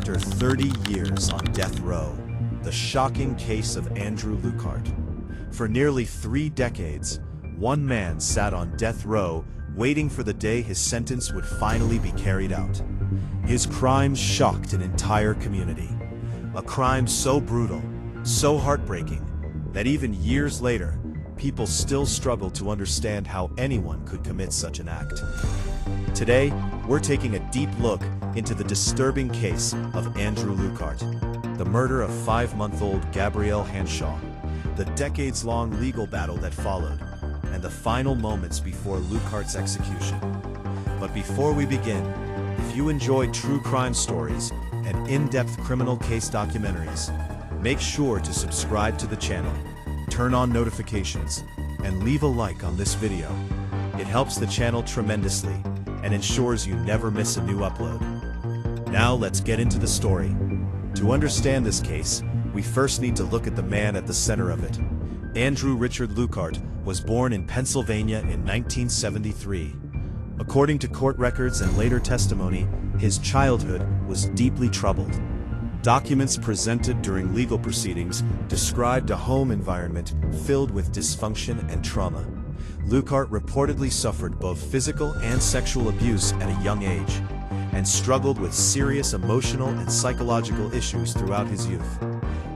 After 30 years on death row, the shocking case of Andrew Lukeart. For nearly 3 decades, one man sat on death row waiting for the day his sentence would finally be carried out. His crimes shocked an entire community. A crime so brutal, so heartbreaking, that even years later, people still struggle to understand how anyone could commit such an act. Today, we're taking a deep look into the disturbing case of Andrew Lukeart, the murder of 5-month-old Gabrielle Hanshaw, the decades-long legal battle that followed, and the final moments before Lukeart's execution. But before we begin, if you enjoy true crime stories and in-depth criminal case documentaries, make sure to subscribe to the channel, turn on notifications, and leave a like on this video. It helps the channel tremendously and ensures you never miss a new upload. Now let's get into the story. To understand this case, we first need to look at the man at the center of it. Andrew Richard Lukeart was born in Pennsylvania in 1973. According to court records and later testimony, his childhood was deeply troubled. Documents presented during legal proceedings described a home environment filled with dysfunction and trauma. Lukeart reportedly suffered both physical and sexual abuse at a young age, and struggled with serious emotional and psychological issues throughout his youth.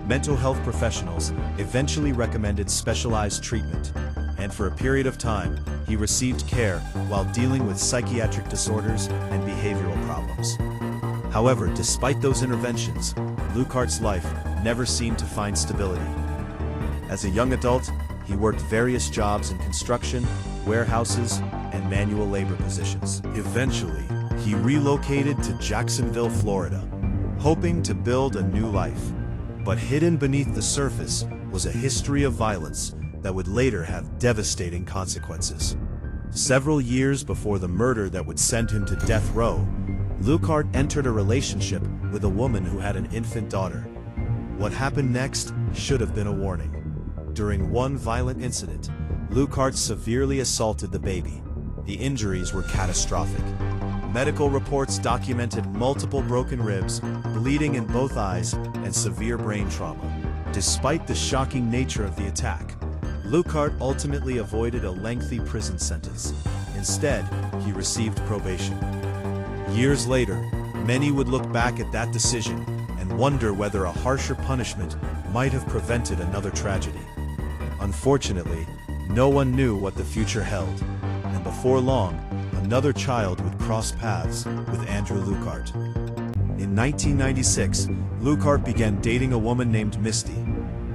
Mental health professionals eventually recommended specialized treatment, and for a period of time, he received care while dealing with psychiatric disorders and behavioral problems. However, despite those interventions, Lukeart's life never seemed to find stability. As a young adult, he worked various jobs in construction, warehouses, and manual labor positions. Eventually, he relocated to Jacksonville, Florida, hoping to build a new life. But hidden beneath the surface was a history of violence that would later have devastating consequences. Several years before the murder that would send him to death row, Lukeart entered a relationship with a woman who had an infant daughter. What happened next should have been a warning. During one violent incident, Lukeart severely assaulted the baby. The injuries were catastrophic. Medical reports documented multiple broken ribs, bleeding in both eyes, and severe brain trauma. Despite the shocking nature of the attack, Lukeart ultimately avoided a lengthy prison sentence. Instead, he received probation. Years later, many would look back at that decision and wonder whether a harsher punishment might have prevented another tragedy. Unfortunately, no one knew what the future held, and before long, another child would cross paths with Andrew Lukeart. In 1996, Lukeart began dating a woman named Misty.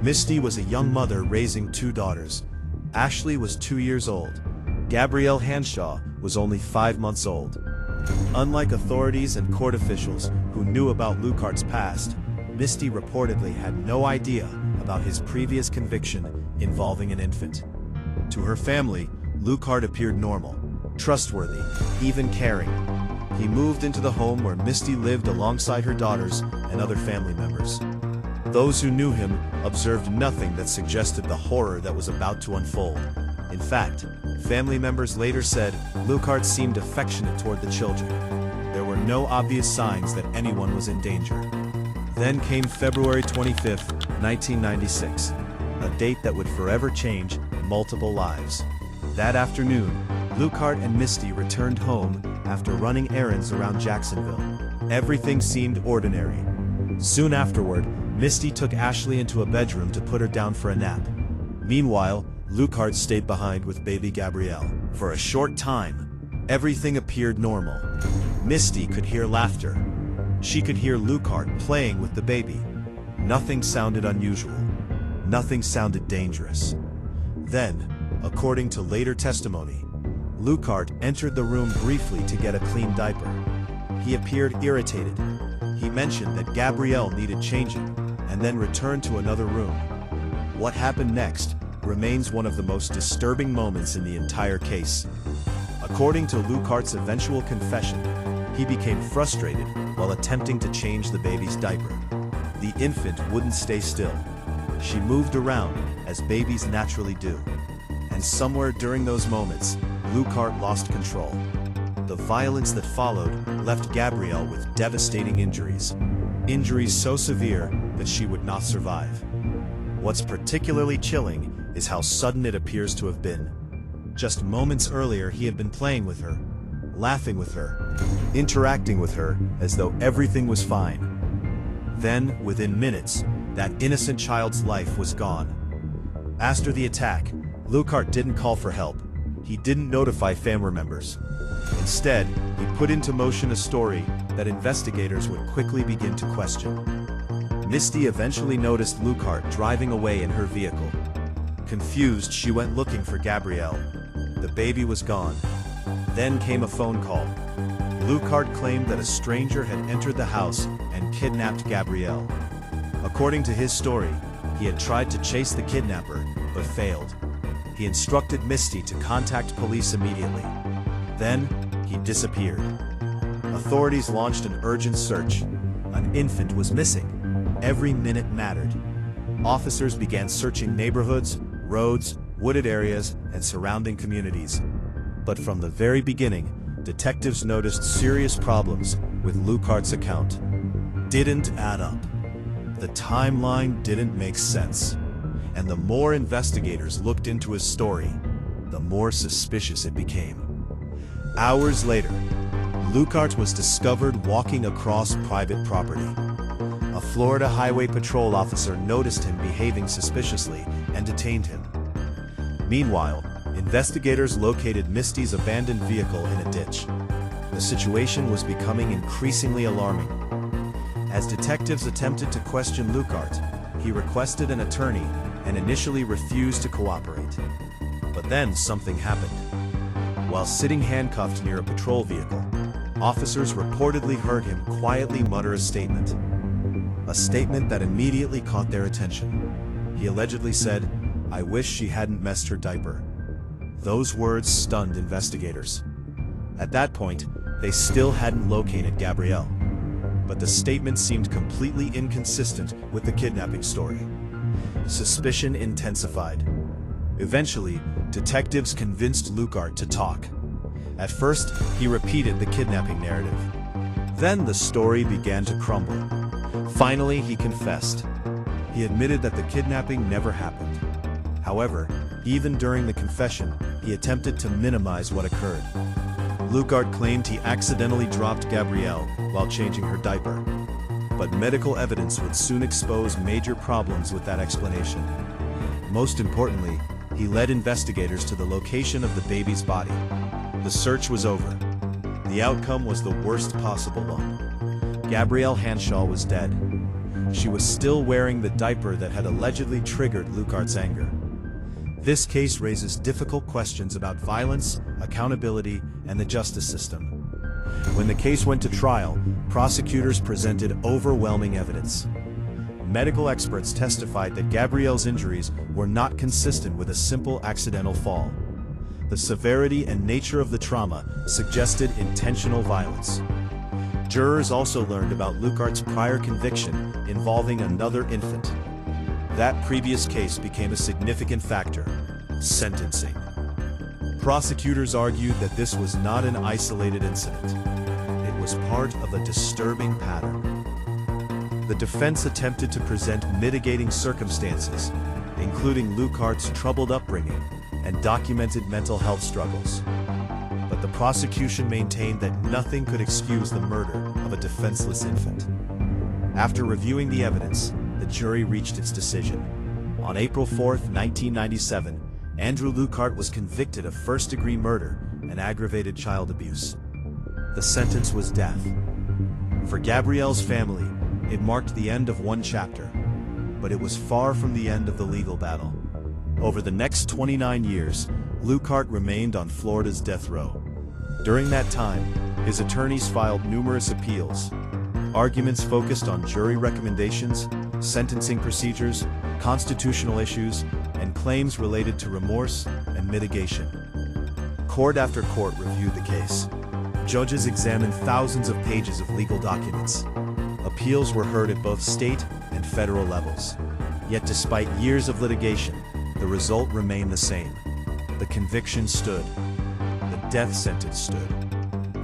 Misty was a young mother raising 2 daughters. Ashley was 2 years old. Gabrielle Hanshaw was only 5 months old. Unlike authorities and court officials who knew about Lukeart's past, Misty reportedly had no idea about his previous conviction involving an infant. To her family, Lukeart appeared normal, trustworthy, even caring. He moved into the home where Misty lived alongside her daughters and other family members. Those who knew him observed nothing that suggested the horror that was about to unfold. In fact, family members later said Lukeart seemed affectionate toward the children. There were no obvious signs that anyone was in danger. Then came February 25, 1996, a date that would forever change multiple lives. That afternoon, Lukeart and Misty returned home after running errands around Jacksonville. Everything seemed ordinary. Soon afterward, Misty took Ashley into a bedroom to put her down for a nap. Meanwhile, Lukeart stayed behind with baby Gabrielle. For a short time, everything appeared normal. Misty could hear laughter. She could hear Lukeart playing with the baby. Nothing sounded unusual. Nothing sounded dangerous. Then, according to later testimony, Lukeart entered the room briefly to get a clean diaper. He appeared irritated. He mentioned that Gabrielle needed changing, and then returned to another room. What happened next remains one of the most disturbing moments in the entire case. According to Lukeart's eventual confession, he became frustrated while attempting to change the baby's diaper. The infant wouldn't stay still. She moved around, as babies naturally do. And somewhere during those moments, Lukeart lost control. The violence that followed left Gabrielle with devastating injuries. Injuries so severe that she would not survive. What's particularly chilling is how sudden it appears to have been. Just moments earlier, he had been playing with her, laughing with her, interacting with her as though everything was fine. Then, within minutes, that innocent child's life was gone. After the attack, Lukehart didn't call for help. He didn't notify family members. Instead, he put into motion a story that investigators would quickly begin to question. Misty eventually noticed Lukehart driving away in her vehicle. Confused, she went looking for Gabrielle. The baby was gone. Then came a phone call. Lukehart claimed that a stranger had entered the house and kidnapped Gabrielle. According to his story, he had tried to chase the kidnapper, but failed. He instructed Misty to contact police immediately. Then, he disappeared. Authorities launched an urgent search. An infant was missing. Every minute mattered. Officers began searching neighborhoods, roads, wooded areas, and surrounding communities. But from the very beginning, detectives noticed serious problems with Lukehart's account. Didn't add up. The timeline didn't make sense. And the more investigators looked into his story, the more suspicious it became. Hours later, Lukehart was discovered walking across private property. A Florida Highway Patrol officer noticed him behaving suspiciously and detained him. Meanwhile, investigators located Misty's abandoned vehicle in a ditch. The situation was becoming increasingly alarming. As detectives attempted to question Lukehart, he requested an attorney and initially refused to cooperate. But then something happened. While sitting handcuffed near a patrol vehicle, officers reportedly heard him quietly mutter a statement. A statement that immediately caught their attention. He allegedly said, "I wish she hadn't messed her diaper." Those words stunned investigators. At that point, they still hadn't located Gabrielle. But the statement seemed completely inconsistent with the kidnapping story. Suspicion intensified. Eventually, detectives convinced Lukehart to talk. At first, he repeated the kidnapping narrative. Then the story began to crumble. Finally, he confessed. He admitted that the kidnapping never happened. However, even during the confession, he attempted to minimize what occurred. Lukehart claimed he accidentally dropped Gabrielle while changing her diaper. But medical evidence would soon expose major problems with that explanation. Most importantly, he led investigators to the location of the baby's body. The search was over. The outcome was the worst possible one. Gabrielle Hanshaw was dead. She was still wearing the diaper that had allegedly triggered Lukehart's anger. This case raises difficult questions about violence, accountability, and the justice system. When the case went to trial, prosecutors presented overwhelming evidence. Medical experts testified that Gabrielle's injuries were not consistent with a simple accidental fall. The severity and nature of the trauma suggested intentional violence. Jurors also learned about Lukehart's prior conviction involving another infant. That previous case became a significant factor: sentencing. Prosecutors argued that this was not an isolated incident. It was part of a disturbing pattern. The defense attempted to present mitigating circumstances, including Lukehart's troubled upbringing and documented mental health struggles. But the prosecution maintained that nothing could excuse the murder of a defenseless infant. After reviewing the evidence, the jury reached its decision. On April 4, 1997, Andrew Lukeart was convicted of first-degree murder and aggravated child abuse. The sentence was death. For Gabrielle's family, it marked the end of one chapter, but it was far from the end of the legal battle. Over the next 29 years, Lukehart remained on Florida's death row. During that time, his attorneys filed numerous appeals. Arguments focused on jury recommendations, sentencing procedures, constitutional issues, and claims related to remorse and mitigation. Court after court reviewed the case. Judges examined thousands of pages of legal documents. Appeals were heard at both state and federal levels. Yet despite years of litigation, the result remained the same. The conviction stood. The death sentence stood.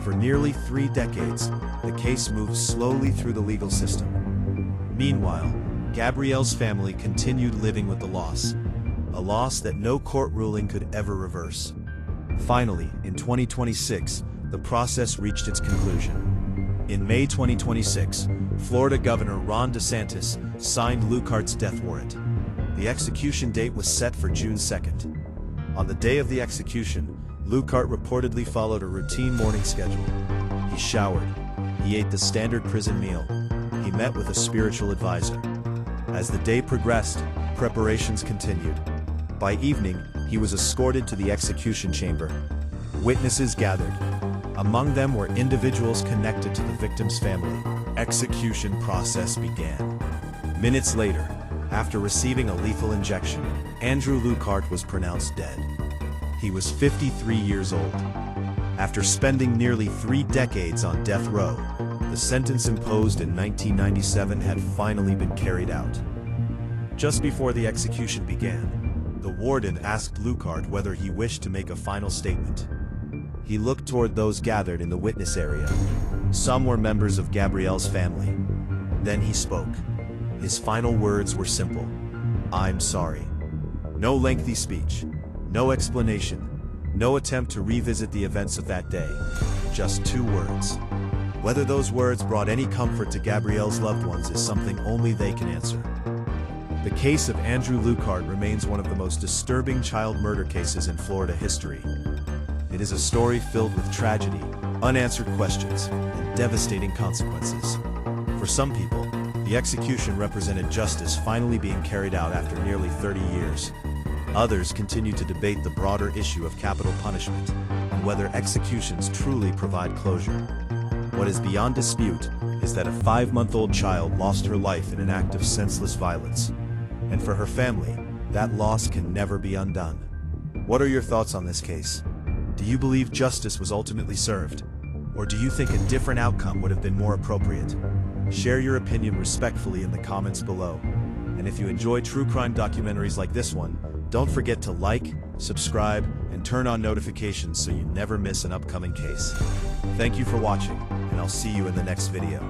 For nearly 3 decades, the case moved slowly through the legal system. Meanwhile, Gabrielle's family continued living with the loss, a loss that no court ruling could ever reverse. Finally, in 2026, the process reached its conclusion. In May 2026, Florida Governor Ron DeSantis signed Lukehart's death warrant. The execution date was set for June 2nd. On the day of the execution, Lukehart reportedly followed a routine morning schedule. He showered, he ate the standard prison meal, he met with a spiritual advisor. As the day progressed, preparations continued. By evening, he was escorted to the execution chamber. Witnesses gathered. Among them were individuals connected to the victim's family. Execution process began. Minutes later, after receiving a lethal injection, Andrew Richard Lukeart was pronounced dead. He was 53 years old. After spending nearly 3 decades on death row, the sentence imposed in 1997 had finally been carried out. Just before the execution began, the warden asked Lukehart whether he wished to make a final statement. He looked toward those gathered in the witness area. Some were members of Gabrielle's family. Then he spoke. His final words were simple: "I'm sorry." No lengthy speech, no explanation, no attempt to revisit the events of that day. Just 2 words. Whether those words brought any comfort to Gabrielle's loved ones is something only they can answer. The case of Andrew Lukeart remains one of the most disturbing child murder cases in Florida history. It is a story filled with tragedy, unanswered questions, and devastating consequences. For some people, the execution represented justice finally being carried out after nearly 30 years. Others continue to debate the broader issue of capital punishment and whether executions truly provide closure. What is beyond dispute is that a 5-month-old child lost her life in an act of senseless violence. And for her family, that loss can never be undone. What are your thoughts on this case? Do you believe justice was ultimately served? Or do you think a different outcome would have been more appropriate? Share your opinion respectfully in the comments below. And if you enjoy true crime documentaries like this one, don't forget to like, subscribe, and turn on notifications so you never miss an upcoming case. Thank you for watching, and I'll see you in the next video.